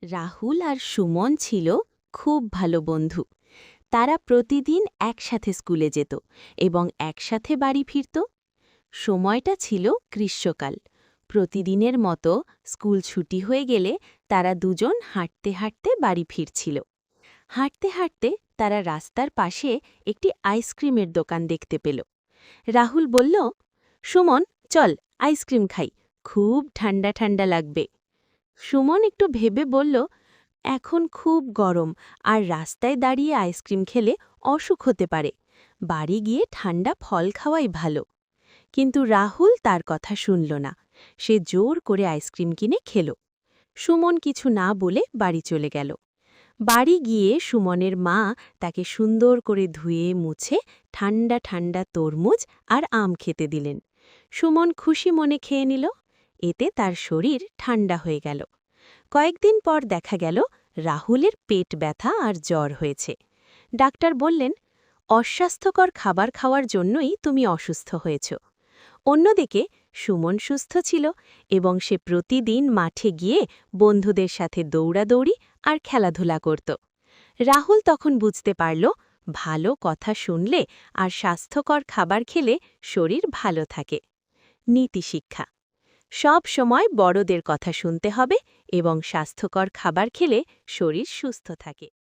রাহুল আর সুমন ছিল খুব ভালো বন্ধু। তারা প্রতিদিন একসাথে স্কুলে যেত এবং একসাথে বাড়ি ফিরত। সময়টা ছিল গ্রীষ্মকাল। প্রতিদিনের মতো স্কুল ছুটি হয়ে গেলে তারা দুজন হাঁটতে হাঁটতে বাড়ি ফিরছিল। হাঁটতে হাঁটতে তারা রাস্তার পাশে একটি আইসক্রিমের দোকান দেখতে পেল। রাহুল বলল, সুমন, চল আইসক্রিম খাই, খুব ঠান্ডা ঠান্ডা লাগবে। সুমন একটু ভেবে বলল, এখন খুব গরম আর রাস্তায় দাঁড়িয়ে আইসক্রিম খেলে অসুখ হতে পারে। বাড়ি গিয়ে ঠান্ডা ফল খাওয়াই ভালো। কিন্তু রাহুল তার কথা শুনল না। সে জোর করে আইসক্রিম কিনে খেল। সুমন কিছু না বলে বাড়ি চলে গেল। বাড়ি গিয়ে সুমনের মা তাকে সুন্দর করে ধুয়ে মুছে ঠান্ডা ঠান্ডা তরমুজ আর আম খেতে দিলেন। সুমন খুশি মনে খেয়ে নিল। এতে তার শরীর ঠান্ডা হয়ে গেল। কয়েকদিন পর দেখা গেল রাহুলের পেট ব্যথা আর জ্বর হয়েছে। ডাক্তার বললেন, অস্বাস্থ্যকর খাবার খাওয়ার জন্যই তুমি অসুস্থ হয়েছ। অন্যদিকে সুমন সুস্থ ছিল এবং সে প্রতিদিন মাঠে গিয়ে বন্ধুদের সাথে দৌড়াদৌড়ি আর খেলাধুলা করত। রাহুল তখন বুঝতে পারল, ভালো কথা শুনলে আর স্বাস্থ্যকর খাবার খেলে শরীর ভালো থাকে। নীতি শিক্ষা: সব সময় বড়দের কথা শুনতে হবে এবং স্বাস্থ্যকর খাবার খেলে শরীর সুস্থ থাকে।